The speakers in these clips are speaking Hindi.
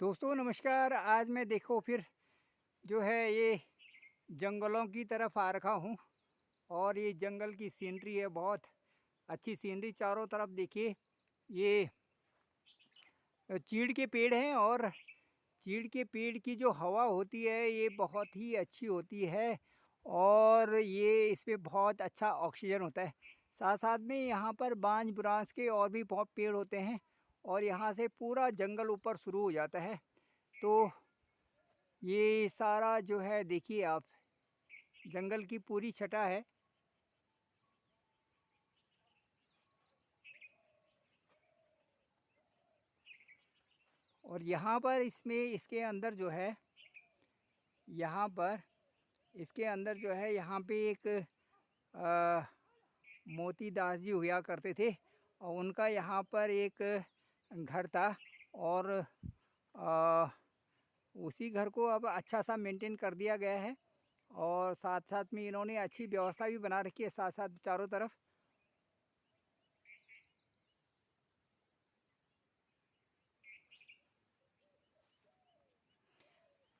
दोस्तों नमस्कार। आज मैं देखो फिर जो है ये जंगलों की तरफ आ रखा हूँ और ये जंगल की सीनरी है, बहुत अच्छी सीनरी। चारों तरफ देखिए ये चीड़ के पेड़ हैं और चीड़ के पेड़ की जो हवा होती है ये बहुत ही अच्छी होती है और ये इसमें बहुत अच्छा ऑक्सीजन होता है। साथ साथ में यहाँ पर बांज बुरांस के और भी बहुत पेड़ होते हैं और यहाँ से पूरा जंगल ऊपर शुरू हो जाता है। तो ये सारा जो है देखिए आप, जंगल की पूरी छटा है। और यहाँ पर इसमें इसके अंदर जो है, यहाँ पर इसके अंदर जो है यहाँ पे एक मोती दास जी हुआ करते थे और उनका यहाँ पर एक घर था और आ, उसी घर को अब अच्छा सा मेंटेन कर दिया गया है और साथ साथ में इन्होंने अच्छी व्यवस्था भी बना रखी है साथ साथ चारों तरफ।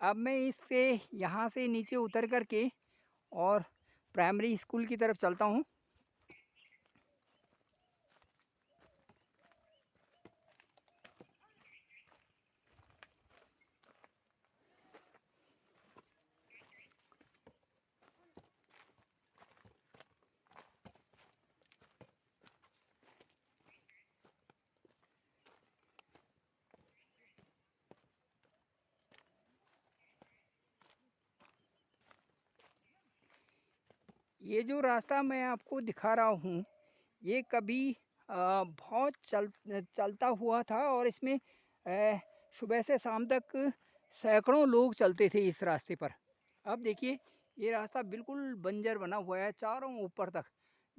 अब मैं इससे यहाँ से नीचे उतर कर के और प्राइमरी स्कूल की तरफ चलता हूँ। ये जो रास्ता मैं आपको दिखा रहा हूँ ये कभी बहुत चलता हुआ था और इसमें सुबह से शाम तक सैकड़ों लोग चलते थे इस रास्ते पर। अब देखिए ये रास्ता बिल्कुल बंजर बना हुआ है चारों ऊपर तक,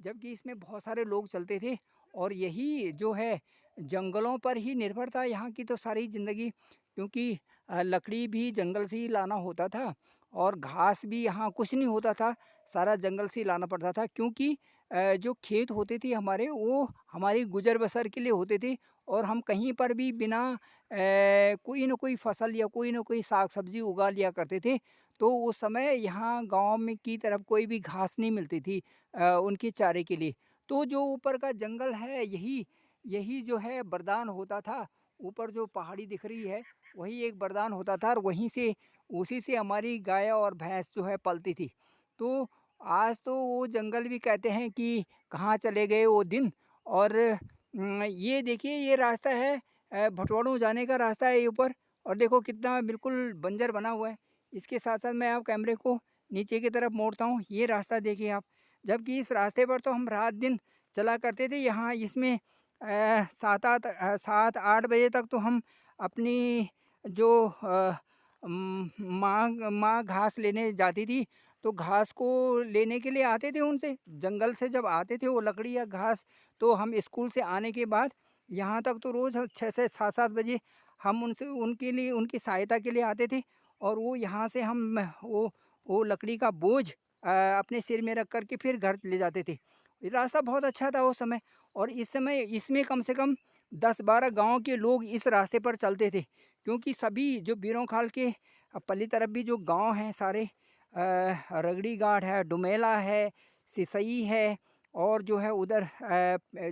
जबकि इसमें बहुत सारे लोग चलते थे और यही जो है जंगलों पर ही निर्भर था यहाँ की तो सारी ज़िंदगी, क्योंकि लकड़ी भी जंगल से ही लाना होता था और घास भी यहाँ कुछ नहीं होता था, सारा जंगल से ही लाना पड़ता था। क्योंकि जो खेत होते थे हमारे वो हमारी गुजर बसर के लिए होते थे और हम कहीं पर भी बिना कोई ना कोई फसल या कोई ना कोई साग सब्जी उगा लिया करते थे। तो उस समय यहाँ गांव में की तरफ कोई भी घास नहीं मिलती थी उनके चारे के लिए। तो जो ऊपर का जंगल है यही यही जो है वरदान होता था। ऊपर जो पहाड़ी दिख रही है वही एक वरदान होता था और वहीं से उसी से हमारी गाय और भैंस जो है पलती थी। तो आज तो वो जंगल भी कहते हैं कि कहाँ चले गए वो दिन। और ये देखिए ये रास्ता है भटवाड़ों जाने का रास्ता है ये ऊपर, और देखो कितना बिल्कुल बंजर बना हुआ है। इसके साथ साथ मैं आप कैमरे को नीचे की तरफ मोड़ता हूँ, ये रास्ता देखिए आप। जबकि इस रास्ते पर तो हम रात दिन चला करते थे। यहाँ इसमें 7-8 बजे तक तो हम अपनी जो माँ घास लेने जाती थी, तो घास को लेने के लिए आते थे उनसे, जंगल से जब आते थे वो लकड़ी या घास, तो हम स्कूल से आने के बाद यहाँ तक तो रोज़ 6 से 7-7 बजे हम उनसे उनके लिए उनकी सहायता के लिए आते थे। और वो यहाँ से हम वो लकड़ी का बोझ अपने सिर में रख कर के फिर घर ले जाते थे। ये रास्ता बहुत अच्छा था उस समय। और इस समय इसमें कम से कम 10-12 गांव के लोग इस रास्ते पर चलते थे, क्योंकि सभी जो बीरों खाल के पल्ली तरफ भी जो गांव हैं सारे, रगड़ी गाड़ है, डुमेला है, सिसई है और जो है उधर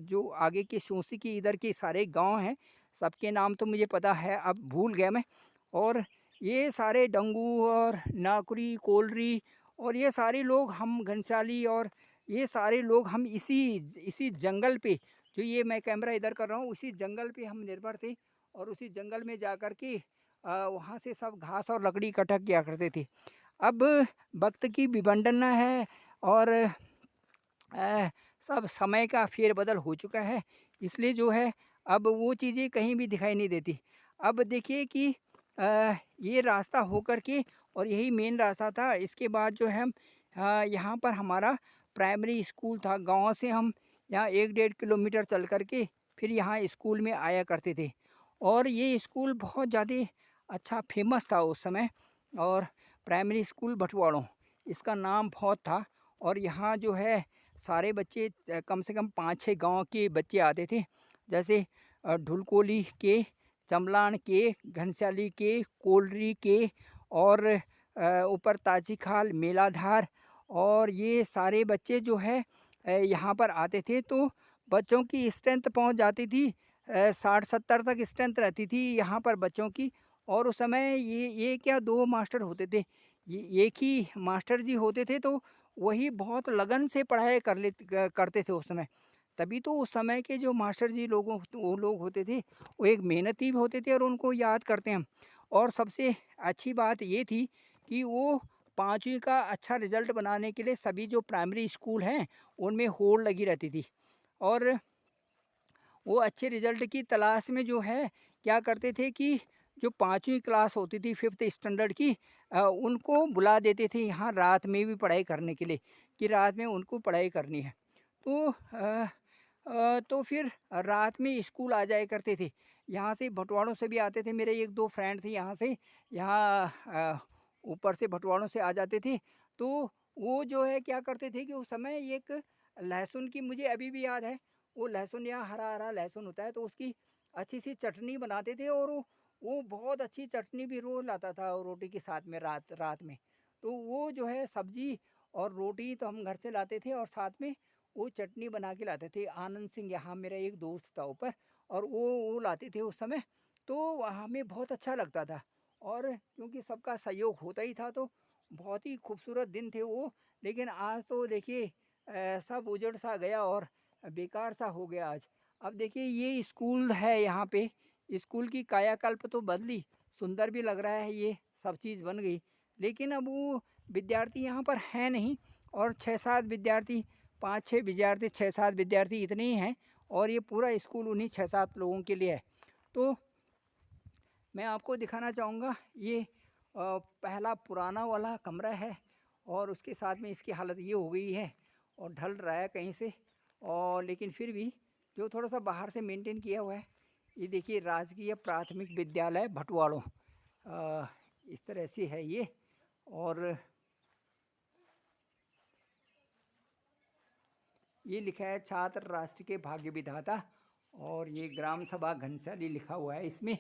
जो आगे के सूसी के इधर के सारे गांव हैं, सबके नाम तो मुझे पता है अब भूल गया मैं। और ये सारे डंगू और नाकुरी कोलरी और ये सारे लोग, हम घनसाली और ये सारे लोग हम इसी इसी जंगल पे, जो ये मैं कैमरा इधर कर रहा हूँ उसी जंगल पे हम निर्भर थे। और उसी जंगल में जा कर के वहाँ से सब घास और लकड़ी इकट्ठा किया करते थे। अब वक्त की विडंबना है और सब समय का फेरबदल हो चुका है, इसलिए जो है अब वो चीज़ें कहीं भी दिखाई नहीं देती। अब देखिए कि ये रास्ता होकर के, और यही मेन रास्ता था। इसके बाद जो है हम यहाँ पर हमारा प्राइमरी स्कूल था। गांव से हम यहाँ 1-1.5 किलोमीटर चल कर के फिर यहाँ स्कूल में आया करते थे। और ये स्कूल बहुत ज़्यादा अच्छा फेमस था उस समय, और प्राइमरी स्कूल भटवाड़ों इसका नाम बहुत था। और यहाँ जो है सारे बच्चे कम से कम 5-6 गांव के बच्चे आते थे। जैसे ढुलकोली के चमलान के, घनसाली के, कोलरी के और ऊपर ताजी खाल, मेलाधार और ये सारे बच्चे जो है यहाँ पर आते थे। तो बच्चों की स्ट्रेंथ पहुँच जाती थी 60-70 तक स्ट्रेंथ रहती थी यहाँ पर बच्चों की। और उस समय ये क्या 2 मास्टर होते थे, ये एक ही मास्टर जी होते थे, तो वही बहुत लगन से पढ़ाई करते थे उस समय। तभी तो उस समय के जो मास्टर जी वो लोग होते थे, वो एक मेहनती भी होते थे और उनको याद करते हैं हम। और सबसे अच्छी बात ये थी कि वो 5वीं का अच्छा रिज़ल्ट बनाने के लिए सभी जो प्राइमरी स्कूल हैं, उनमें होड़ लगी रहती थी। और वो अच्छे रिज़ल्ट की तलाश में जो है क्या करते थे कि जो 5वीं क्लास होती थी 5th स्टैंडर्ड की, उनको बुला देते थे यहाँ रात में भी पढ़ाई करने के लिए, कि रात में उनको पढ़ाई करनी है। तो फिर रात में स्कूल आ जाया करते थे। यहाँ से भटवाड़ों से भी आते थे, मेरे 1-2 फ्रेंड थे यहाँ से, यहाँ ऊपर से भटवाड़ों से आ जाते थे। तो वो जो है क्या करते थे कि उस समय एक लहसुन की, मुझे अभी भी याद है, वो लहसुन यहाँ हरा-हरा लहसुन होता है, तो उसकी अच्छी सी चटनी बनाते थे। और वो बहुत अच्छी चटनी भी रोज़ लाता था रोटी के साथ में रात रात में। तो वो जो है सब्जी और रोटी तो हम घर से लाते थे और साथ में वो चटनी बना के लाते थे। आनंद सिंह यहाँ मेरा एक दोस्त था ऊपर, और वो लाते थे उस समय। तो हमें बहुत अच्छा लगता था, और क्योंकि सबका सहयोग होता ही था, तो बहुत ही खूबसूरत दिन थे वो। लेकिन आज तो देखिए सब उजड़ सा गया और बेकार सा हो गया आज। अब देखिए ये स्कूल है यहाँ पे, स्कूल की कायाकल्प तो बदली, सुंदर भी लग रहा है, ये सब चीज़ बन गई, लेकिन अब वो विद्यार्थी यहाँ पर हैं नहीं। और 6-7 विद्यार्थी, 5-6 विद्यार्थी, 6-7 विद्यार्थी इतने ही हैं, और ये पूरा स्कूल उन्हीं 6-7 लोगों के लिए है। तो मैं आपको दिखाना चाहूँगा, ये पहला पुराना वाला कमरा है, और उसके साथ में इसकी हालत ये हो गई है और ढल रहा है कहीं से। और लेकिन फिर भी जो थोड़ा सा बाहर से मेंटेन किया हुआ है, ये देखिए राजकीय प्राथमिक विद्यालय भटवाड़ों, इस तरह से है ये। और ये लिखा है छात्र राष्ट्र के भाग्य विधाता, और ये ग्राम सभा घनसाली लिखा हुआ है इसमें।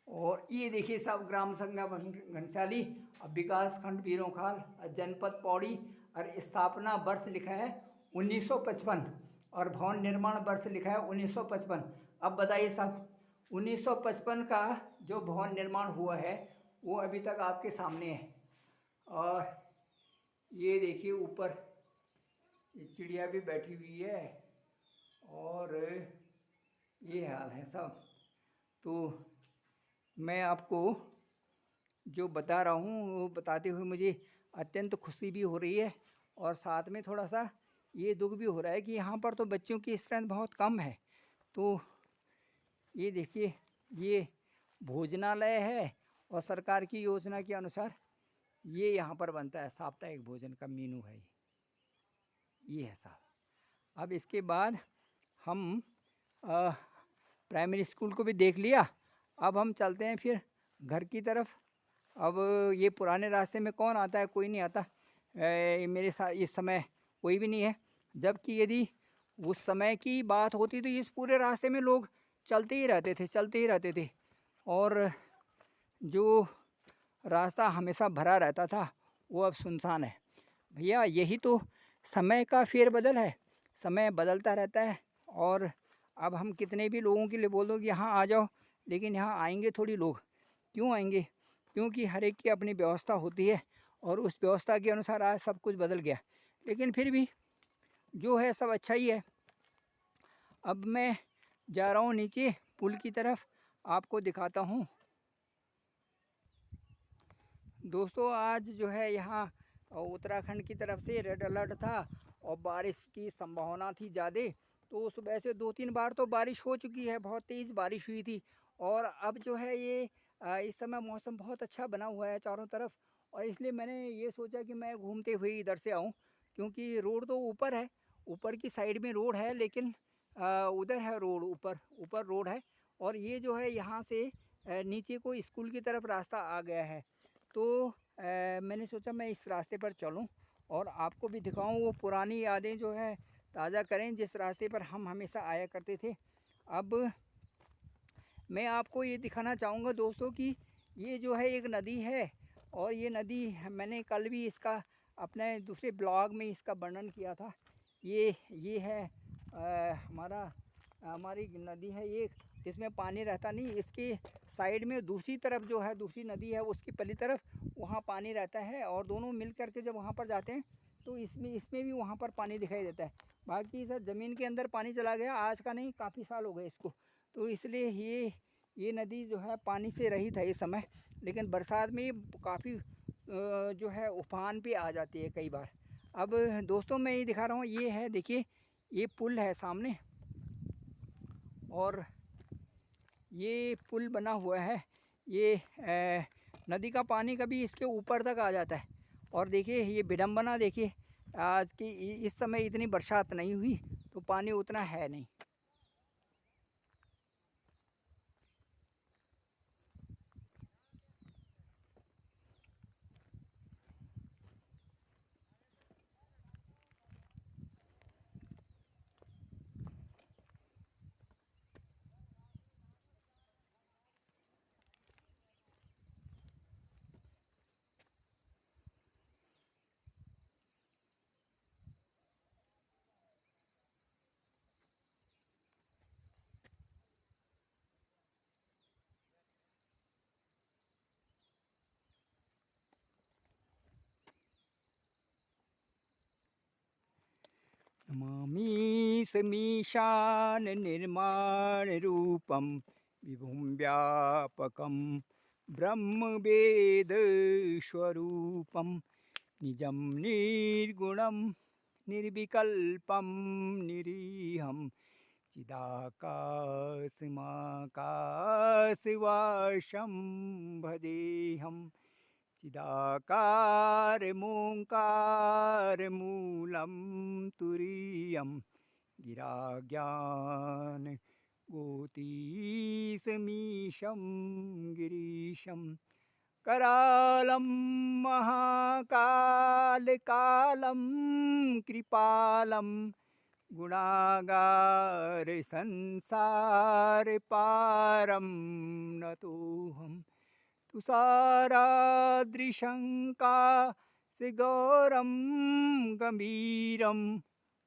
और ये देखिए सब ग्राम संघ घनसाली, विकास खंड बीरोखाल, जनपद पौड़ी, और स्थापना वर्ष लिखा है 1955, और भवन निर्माण वर्ष लिखा है 1955। अब बताइए साहब, 1955 का जो भवन निर्माण हुआ है वो अभी तक आपके सामने है। और ये देखिए ऊपर ये चिड़िया भी बैठी हुई है, और ये हाल है सब। तो मैं आपको जो बता रहा हूँ वो बताते हुए मुझे अत्यंत खुशी भी हो रही है, और साथ में थोड़ा सा ये दुख भी हो रहा है कि यहाँ पर तो बच्चों की स्ट्रेंथ बहुत कम है। तो ये देखिए ये भोजनालय है, और सरकार की योजना के अनुसार ये यहाँ पर बनता है, साप्ताहिक भोजन का मेनू है ये है साहब। अब इसके बाद हम प्राइमरी स्कूल को भी देख लिया, अब हम चलते हैं फिर घर की तरफ। अब ये पुराने रास्ते में कौन आता है, कोई नहीं आता, मेरे साथ इस समय कोई भी नहीं है। जबकि यदि उस समय की बात होती तो इस पूरे रास्ते में लोग चलते ही रहते थे, और जो रास्ता हमेशा भरा रहता था वो अब सुनसान है। भैया यही तो समय का फेरबदल है, समय बदलता रहता है। और अब हम कितने भी लोगों के लिए बोल दो कि यहाँ आ जाओ, लेकिन यहाँ आएंगे थोड़ी लोग, क्यों आएंगे? क्योंकि हर एक की अपनी व्यवस्था होती है, और उस व्यवस्था के अनुसार आज सब कुछ बदल गया। लेकिन फिर भी जो है सब अच्छा ही है। अब मैं जा रहा हूँ नीचे पुल की तरफ, आपको दिखाता हूँ। दोस्तों आज जो है यहाँ उत्तराखंड की तरफ से रेड अलर्ट था, और बारिश की संभावना थी ज़्यादा। तो सुबह से 2-3 बार तो बारिश हो चुकी है, बहुत तेज़ बारिश हुई थी। और अब जो है ये इस समय मौसम बहुत अच्छा बना हुआ है चारों तरफ, और इसलिए मैंने ये सोचा कि मैं घूमते हुए इधर से आऊँ, क्योंकि रोड तो ऊपर है, ऊपर की साइड में रोड है, लेकिन उधर है रोड, ऊपर ऊपर रोड है। और ये जो है यहाँ से नीचे को स्कूल की तरफ रास्ता आ गया है। तो मैंने सोचा मैं इस रास्ते पर चलूं, और आपको भी दिखाऊं वो पुरानी यादें जो है ताज़ा करें, जिस रास्ते पर हम हमेशा आया करते थे। अब मैं आपको ये दिखाना चाहूँगा दोस्तों कि ये जो है एक नदी है, और ये नदी मैंने कल भी इसका अपने दूसरे ब्लॉग में इसका वर्णन किया था। ये है हमारी नदी है ये, इसमें पानी रहता नहीं। इसके साइड में दूसरी तरफ जो है दूसरी नदी है, उसकी पली तरफ वहाँ पानी रहता है, और दोनों मिल कर के जब वहाँ पर जाते हैं तो इसमें भी वहाँ पर पानी दिखाई देता है। बाकी सर ज़मीन के अंदर पानी चला गया, आज का नहीं, काफ़ी साल हो गए इसको। तो इसलिए ये नदी जो है पानी से रहित है इस समय, लेकिन बरसात में काफ़ी जो है उफान पे आ जाती है कई बार। अब दोस्तों मैं ये दिखा रहा हूँ, ये है देखिए, ये पुल है सामने, और ये पुल बना हुआ है। ये नदी का पानी कभी इसके ऊपर तक आ जाता है। और देखिए ये विडंबना देखिए, आज की इस समय इतनी बरसात नहीं हुई तो पानी उतना है नहीं। नमामि समीशान निर्माण रूपम विभुं व्यापकं ब्रह्मवेद स्वरूपम निजं निर्गुणं निर्विकल्पं निरीहं चिदाकाशमाकाशवासं भजेऽहं। चिदाकारमोङ्कारमूलं तुरीयं गिराज्ञान गोतीसमीशं गिरीशं करालं महाकालकालं कृपालं गुणागार संसार पारं नतोऽहम्। तुषाराद्रिशङ्का सिगौरं गम्भीरं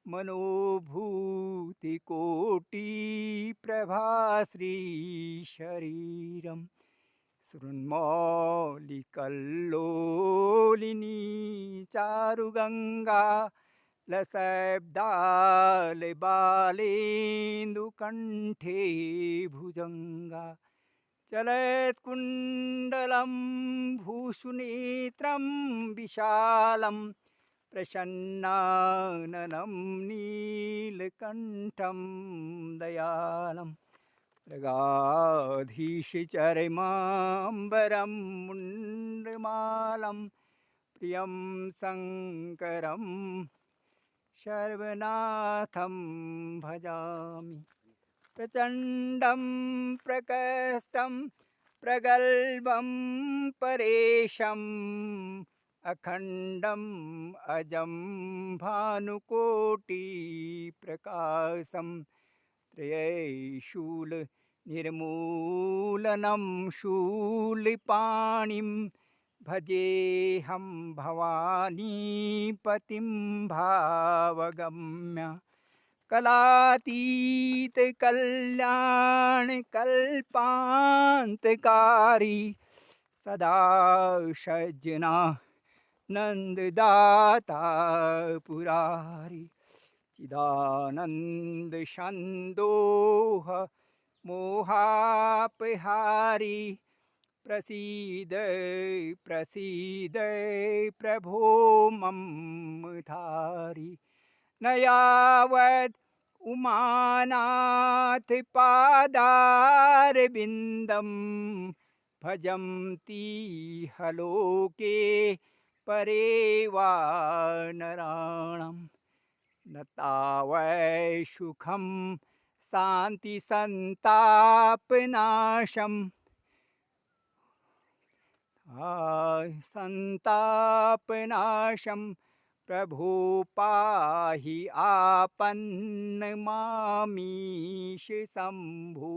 मनोभूतिकोटिप्रभाश्रीशरीरं शृण्मौलिकल्लोलिनी चारुगङ्गा लसब्दालबालेन्दुकण्ठे भुजङ्गा चलत्कुण्डलं भूषुनेत्रं विशालं प्रसन्नाननं नीलकण्ठं दयालं मृगाधीशचर्माम्बरं मुण्डमालं प्रियं शङ्करं सर्वनाथं भजामि। प्रचण्डं प्रकष्टं प्रगल्भं परेशम् अखण्डम् अजं भानुकोटिप्रकाशं त्रयशूलनिर्मूलनं शूलपाणिं भजेऽहं भवानीपतिं भावगम्य। कलातीत कल्याण कल्पान्तकारी सदा सज्जना नंददाता पुरारी चिदानंद संदोह मोहापहारी प्रसीद प्रसीद प्रभो मम धारी। न यावत् उमानाथ पादारविन्दं भजन्ति हलोके परे वा नराणां न तावत् सुखं शान्ति संतापनाशं संतापनाशं प्रभो पाहि आपन्नमामीश शम्भो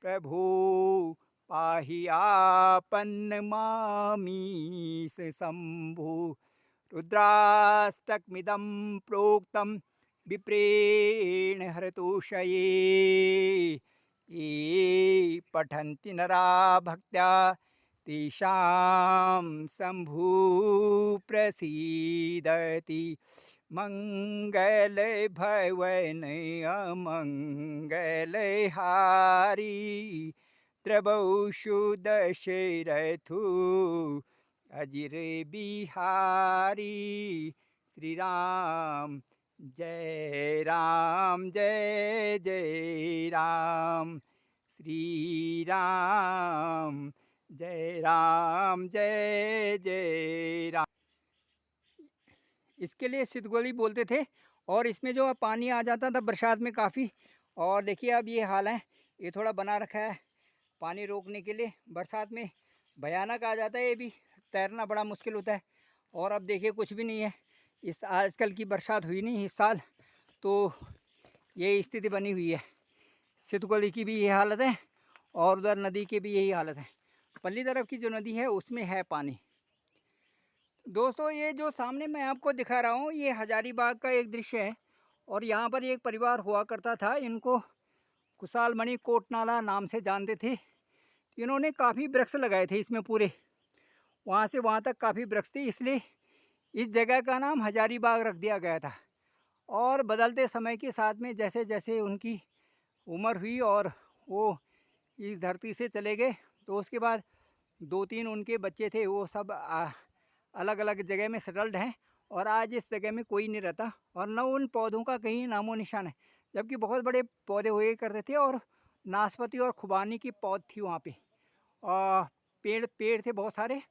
प्रभो पाहि आपन्नमामीश शंभो। रुद्राष्टकमिदं प्रोक्तं विप्रेण हरतोषये। ये पठन्ति नरा भक्त्या तेषां शंभु प्रसीदति। मंगल भवन अमंगल हारी त्रिभुवसु दशरथु अजिर बिहारी। श्री राम जय राम जय जय राम। श्री राम जय जय राम। इसके लिए सितगोली बोलते थे। और इसमें जो पानी आ जाता था बरसात में काफ़ी। और देखिए अब ये हाल है, ये थोड़ा बना रखा है पानी रोकने के लिए। बरसात में भयानक आ जाता है, ये भी तैरना बड़ा मुश्किल होता है। और अब देखिए कुछ भी नहीं है, इस आजकल की बरसात हुई नहीं इस साल, तो ये स्थिति बनी हुई है। सितगोली की भी यही हालत है और उधर नदी की भी यही हालत है। पल्ली तरफ की जो नदी है उसमें है पानी। दोस्तों ये जो सामने मैं आपको दिखा रहा हूँ ये हजारीबाग का एक दृश्य है। और यहाँ पर एक परिवार हुआ करता था, इनको कुशालमणि कोटनाला नाम से जानते थे। इन्होंने काफ़ी वृक्ष लगाए थे इसमें पूरे, वहाँ से वहाँ तक काफ़ी वृक्ष थे, इसलिए इस जगह का नाम हजारीबाग रख दिया गया था। और बदलते समय के साथ में जैसे जैसे उनकी उम्र हुई और वो इस धरती से चले गए, तो उसके बाद 2-3 उनके बच्चे थे, वो सब अलग अलग जगह में सेटल्ड हैं। और आज इस जगह में कोई नहीं रहता और न उन पौधों का कहीं नामो निशान है। जबकि बहुत बड़े पौधे हुए करते थे और नाशपाती और खुबानी की पौध थी वहाँ पे। और पेड़ थे बहुत सारे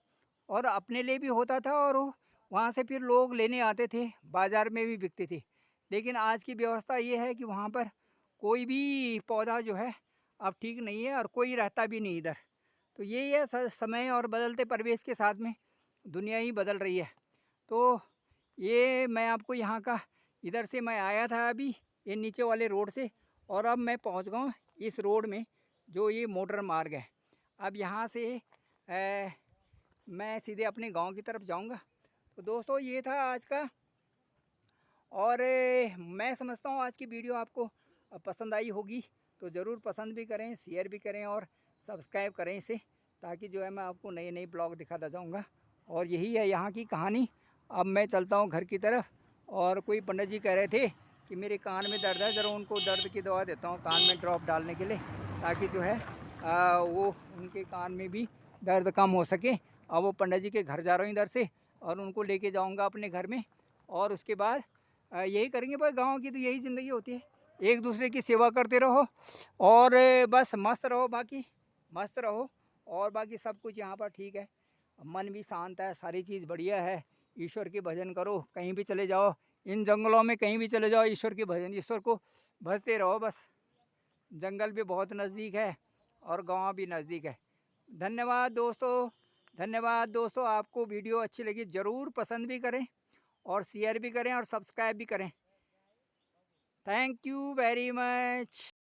और अपने लिए भी होता था और वहाँ से फिर लोग लेने आते थे, बाज़ार में भी बिकते थे। लेकिन आज की व्यवस्था ये है कि वहाँ पर कोई भी पौधा जो है अब ठीक नहीं है और कोई रहता भी नहीं इधर। तो यही है, समय और बदलते परिवेश के साथ में दुनिया ही बदल रही है। तो ये मैं आपको यहाँ का, इधर से मैं आया था अभी ये नीचे वाले रोड से, और अब मैं पहुँच गया हूँ इस रोड में जो ये मोटर मार्ग है। अब यहाँ से मैं सीधे अपने गांव की तरफ जाऊँगा। तो दोस्तों ये था आज का, और मैं समझता हूँ आज की वीडियो आपको पसंद आई होगी। तो ज़रूर पसंद भी करें, शेयर भी करें और सब्सक्राइब करें इसे, ताकि जो है मैं आपको नए नए ब्लॉग दिखाता जाऊँगा। और यही है यहाँ की कहानी। अब मैं चलता हूँ घर की तरफ। और कोई पंडित जी कह रहे थे कि मेरे कान में दर्द है, ज़रा उनको दर्द की दवा देता हूँ कान में ड्रॉप डालने के लिए, ताकि जो है वो उनके कान में भी दर्द कम हो सके। अब वो पंडित जी के घर जा रहा हूँ इधर से, और उनको लेके जाऊँगा अपने घर में। और उसके बाद यही करेंगे भाई, गाँव की तो यही ज़िंदगी होती है, एक दूसरे की सेवा करते रहो और बस मस्त रहो, बाकी मस्त रहो। और बाकी सब कुछ यहाँ पर ठीक है, मन भी शांत है, सारी चीज़ बढ़िया है। ईश्वर के भजन करो, कहीं भी चले जाओ, इन जंगलों में कहीं भी चले जाओ, ईश्वर के भजन, ईश्वर को भजते रहो बस। जंगल भी बहुत नज़दीक है और गांव भी नज़दीक है। धन्यवाद दोस्तों, धन्यवाद दोस्तों। आपको वीडियो अच्छी लगी ज़रूर पसंद भी करें और शेयर भी करें और सब्सक्राइब भी करें। Thank you very much.